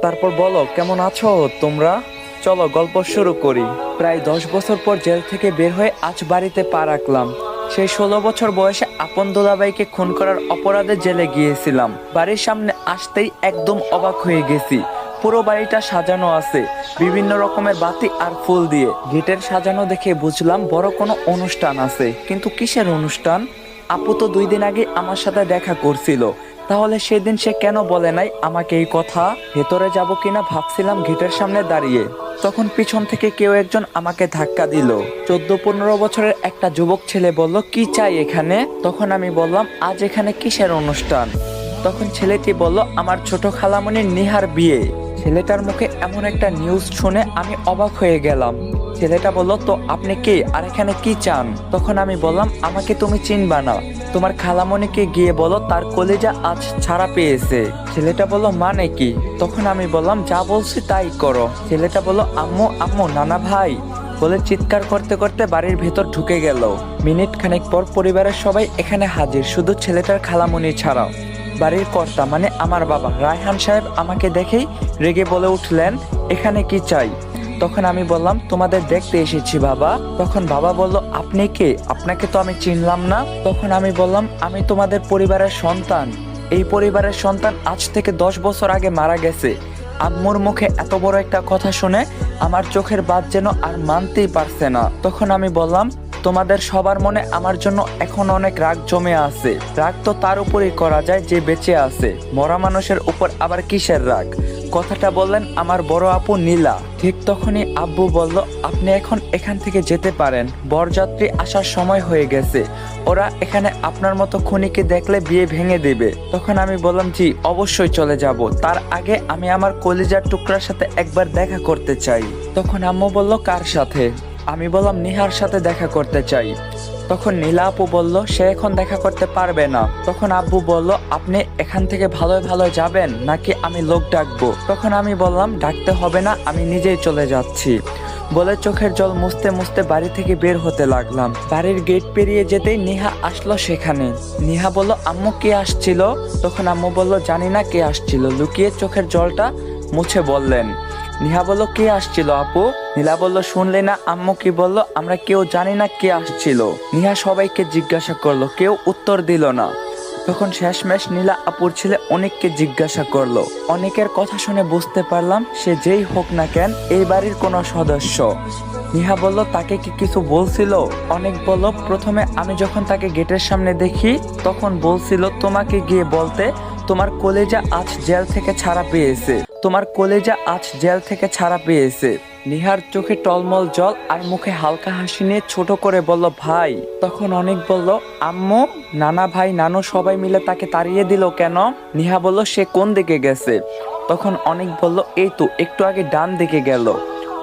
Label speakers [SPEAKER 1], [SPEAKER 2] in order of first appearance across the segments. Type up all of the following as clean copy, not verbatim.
[SPEAKER 1] তারপর বলো কেমন আছো তোমরা। চলো গল্প শুরু করি। প্রায় 10 বছর পর জেল থেকে বের হয়ে আজ বাড়িতে পা রাখলাম। সেই 16 বছর বয়সে আপন দুলাভাইকে খুন করার অপরাধে জেলে গিয়েছিলাম। বাড়ির সামনে আসতেই একদম অবাক হয়ে গেছি। পুরো বাড়িটা সাজানো আছে বিভিন্ন রকমের বাতি আর ফুল দিয়ে। গেটের সাজানো দেখে বুঝলাম বড় কোনো অনুষ্ঠান আছে, কিন্তু কিসের অনুষ্ঠান? আপু তো 2 দিন আগে আমার সাথে দেখা করছিল, তাহলে সেদিন সে কেন বলে নাই আমাকে এই কথা? ভেতরে যাব কিনা ভাবছিলাম গেটের সামনে দাঁড়িয়ে, তখন পিছন থেকে কেউ একজন আমাকে ধাক্কা দিল। 14-15 বছরের একটা যুবক ছেলে বলল, কি চাই এখানে? তখন আমি বললাম, আজ এখানে কিসের অনুষ্ঠান? তখন ছেলেটি বলল, আমার ছোট খালামণির নিহার বিয়ে। ছেলেটার মুখে এমন একটা নিউজ শুনে আমি অবাক হয়ে গেলাম। ছেলেটা বলল, তো আপনি কে আর এখানে কি চান? তখন আমি বললাম, আমাকে তুমি চিনবা না, তোমার খালামণিকে গিয়ে বলো তার কলিজা আজ ছাড়া পেয়েছে। ছেলেটা বলল, মানে কি? তখন আমি বললাম, যা বলছি তাই করো। ছেলেটা বলল, আম্মু আম্মু, নানা ভাই বলে চিৎকার করতে করতে বাড়ির ভেতর ঢুকে গেল। মিনিট খানেক পর পরিবারের সবাই এখানে হাজির, শুধু ছেলেটার খালামণি ছাড়াও। বাড়ির কর্তা মানে আমার বাবা রায়হান সাহেব আমাকে দেখেই রেগে বলে উঠলেন, এখানে কি চাই? তখন আমি বললাম, তোমাদের দেখতে এসেছি বাবা। তখন বাবা বলল, আপনি কে? আপনাকে তো আমি চিনলাম না। তখন আমি বললাম, আমি তোমাদের পরিবারের সন্তান। এই পরিবারের সন্তান আজ থেকে 10 বছর আগে মারা গেছে। আম্মুর মুখে এত বড় একটা কথা শুনে আমার চোখের বাদ যেন আর মানতেই পারছে না। তখন আমি বললাম, তোমাদের সবার মনে আমার জন্য এখন অনেক রাগ জমে আছে। রাগ তো তার উপরেই করা যায় যে বেঁচে আছে, মরা মানুষের উপর আবার কিসের রাগ? কথাটা বললেন আমার বড় আপু নীলা। ঠিক তখনই আব্বু বলল, আপনি এখন এখান থেকে যেতে পারেন, বরযাত্রী আসার সময় হয়ে গেছে। ওরা এখানে আপনার মতো খুনিকে দেখলে বিয়ে ভেঙে দেবে। তখন আমি বললাম, জি অবশ্যই চলে যাব, তার আগে আমি আমার কলিজার টুকরার সাথে একবার দেখা করতে চাই। তখন আম্মু বলল, কার সাথে? আমি বললাম, নিহার সাথে দেখা করতে চাই। তখন নীলা আপু বলল, সে এখন দেখা করতে পারবে না। তখন আব্বু বলল, আপনি এখান থেকে ভালোই ভালো যাবেন নাকি আমি লোক ডাকবো? তখন আমি বললাম, ডাকতে হবে না, আমি নিজেই চলে যাচ্ছি বলে চোখের জল মুছতে মুছতে বাড়ি থেকে বের হতে লাগলাম। বাড়ির গেট পেরিয়ে যেতেই নিহা আসলো সেখানে। নিহা বলল, আম্মু কে আসছিল? তখন আম্মু বলল, জানি না কে আসছিল, লুকিয়ে চোখের জলটা মুছে বললেন। নিহা বলল, কে আসছিল আপু? নীলা বলল, শুনলে না আম্মু কি বলল? আমরা কেউ জানি না কে আসছিল। নিহা সবাইকে জিজ্ঞাসা করলো, কেউ উত্তর দিল না। তখন শেষমেশ নীলা আপুর ছেলে অনেককে জিজ্ঞাসা করলো। অনেকের কথা শুনে বুঝতে পারলাম সে যেই হোক না কেন এই বাড়ির কোনো সদস্য। নিহা বলল, তাকে কি কিছু বলছিল? অনেক বলল, প্রথমে আমি যখন তাকে গেটের সামনে দেখি তখন বলছিল তোমাকে গিয়ে বলতে তোমার কলেজা আজ জেল থেকে ছাড়া পেয়েছে, তোমার কলেজা আজ জেল থেকে ছাড়া পেয়েছে। নিহার চোখে টলমল জল আর মুখে হালকা হাসি নিয়ে ছোট করে বলল, ভাই। তখন অনেক বলল, আম্মু, নানা ভাই নানু সবাই মিলে তাকে তাড়িয়ে দিল কেন? নিহা বলল, সে কোন দিকে গেছে? তখন অনেক বলল, এই তো একটু আগে ডান দিকে গেল।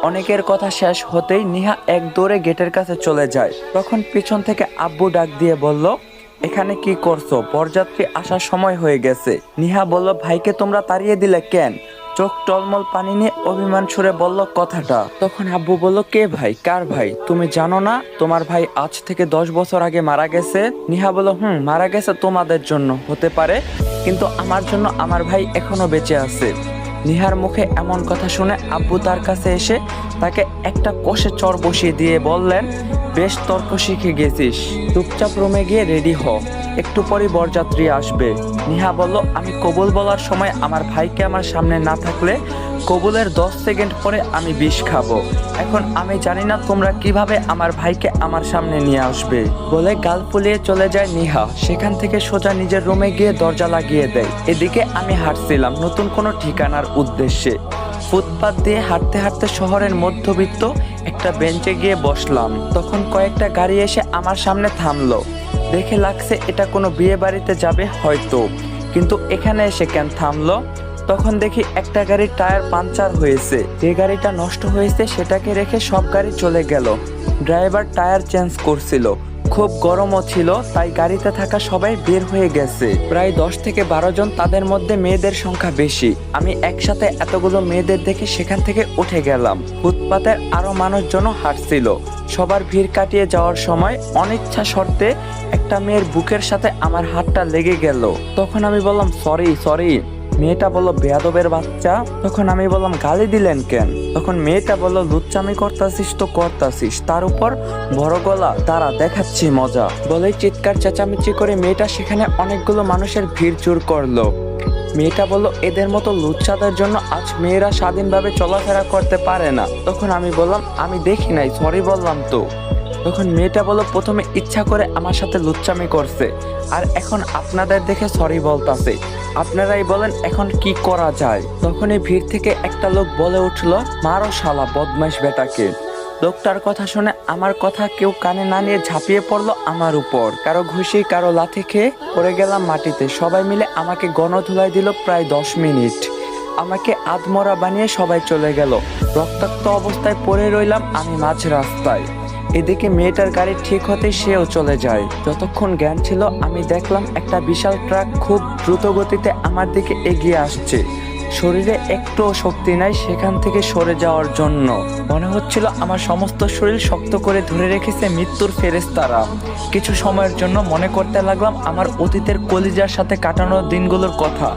[SPEAKER 1] অনেকের কথা শেষ হতেই নিহা এক দৌড়ে গেটের কাছে চলে যায়। তখন পিছন থেকে আব্বু ডাক দিয়ে বলল, এখানে কি করছো? বরযাত্রী আসার সময় হয়ে গেছে। নিহা বলল, ভাইকে তোমরা তাড়িয়ে দিলে কেন? চোখ টলমল পানি নিয়ে অভিমান সুরে বলল কথাটা। তখন আব্বু বলল, কে ভাই? কার ভাই? তুমি জানো না তোমার ভাই আজ থেকে 10 বছর আগে মারা গেছে? নিহা বলল, মারা গেছে তোমাদের জন্য হতে পারে, কিন্তু আমার জন্য আমার ভাই এখনো বেঁচে আছে। নিহার মুখে এমন কথা শুনে আব্বু তার কাছে এসে তাকে একটা কষে চড় বসিয়ে দিয়ে বললেন, বেশ তর্ক শিখে গেছিস, চুপচাপ রুমে গিয়ে রেডি হ, একটু পরই বরযাত্রী আসবে। নিহা বলল, আমি কবুল বলার সময় আমার ভাইকে আমার সামনে না থাকলে কবুলের 10 সেকেন্ড পরে আমি বিষ খাবো। এখন আমি জানি না তোমরা কিভাবে আমার ভাইকে আমার সামনে নিয়ে আসবে। বলে গাল ফুলিয়ে চলে যায় নিহা। সেখান থেকে সোজা নিজের রুমে গিয়ে দরজা লাগিয়ে দেয়। এদিকে আমি হাঁটছিলাম নতুন কোনো ঠিকানার উদ্দেশ্যে। ফুটপাত দিয়ে হাঁটতে হাঁটতে শহরের মধ্যবিত্ত একটা বেঞ্চে গিয়ে বসলাম। তখন কয়েকটা গাড়ি এসে আমার সামনে থামলো। দেখে লাগছে এটা কোনো বিয়ে বাড়িতে যাবে হয়তো, কিন্তু এখানে এসে কেন থামলো? তখন দেখি একটা গাড়ির টায়ার পাংচার হয়েছে। যে গাড়িটা নষ্ট হয়েছে সেটাকে রেখে সব গাড়ি চলে গেল। ড্রাইভার টায়ার চেঞ্জ করছিল। খুব গরমও ছিল, তাই গাড়িতে থাকা সবাই বের হয়ে গেছে। প্রায় 10 থেকে 12 জন, তাদের মধ্যে মেয়েদের সংখ্যা বেশি। আমি একসাথে এতগুলো মেয়েদের দেখে সেখান থেকে উঠে গেলাম। ফুটপাতের আরো মানুষজনও হাঁটছিল। সবার ভিড় কাটিয়ে যাওয়ার সময় অনিচ্ছা শর্তে একটা মেয়ের বুকের সাথে আমার হাতটা লেগে গেল। তখন আমি বললাম, সরি সরি। মেয়েটা বলল বেয়াদবের বাচ্চা। তখন আমি বললাম গালি দিলেন কেন? তখন মেয়েটা বলল লুচ্চামি করতাছিস তো করতাছিস, তার উপর বড় গলা, তারা দেখাচ্ছি মজা। বলেই চিৎকার চেঁচামেচি করে মেয়েটা সেখানে অনেকগুলো মানুষের ভিড় জোর করলো। মেয়েটা বলল এদের মতো লুচ্চাদের জন্য আজ মেয়েরা স্বাধীনভাবে চলাফেরা করতে পারে না। তখন আমি বললাম আমি দেখি নাই, সরি বললাম তো। তখন মেয়েটা বলল প্রথমে ইচ্ছা করে আমার সাথে লুচ্চামি করছে, আর এখন আপনাদের দেখে সরি বলতাছে। আপনারাই বলেন এখন কি করা যায়? তখনই ভিড় থেকে একটা লোক বলে উঠলো, মারো শালা বদমাইশ বেটাকে। লোকটার কথা শুনে আমার কথা কেউ কানে না নিয়ে ঝাঁপিয়ে পড়লো আমার উপর। কারো ঘুষি, কারো লাথি খেয়ে পড়ে গেলাম মাটিতে। সবাই মিলে আমাকে গণধুলাই দিল প্রায় 10 মিনিট। আমাকে আধমরা বানিয়ে সবাই চলে গেল। রক্তাক্ত অবস্থায় পড়ে রইলাম আমি মাঝ রাস্তায়। এদিকে মেয়েটার গাড়ি ঠিক হতে সেও চলে যায়। যতক্ষণ জ্ঞান ছিল আমি দেখলাম একটা বিশাল ট্রাক খুব দ্রুত গতিতে আমার দিকে এগিয়ে আসছে। শরীরে একটুও শক্তি নাই সেখান থেকে সরে যাওয়ার জন্য। মনে হচ্ছিল আমার সমস্ত শরীর শক্ত করে ধরে রেখেছে মৃত্যুর ফেরেশতারা। কিছু সময়ের জন্য মনে করতে লাগলাম আমার অতীতের কলিজার সাথে কাটানো দিনগুলোর কথা।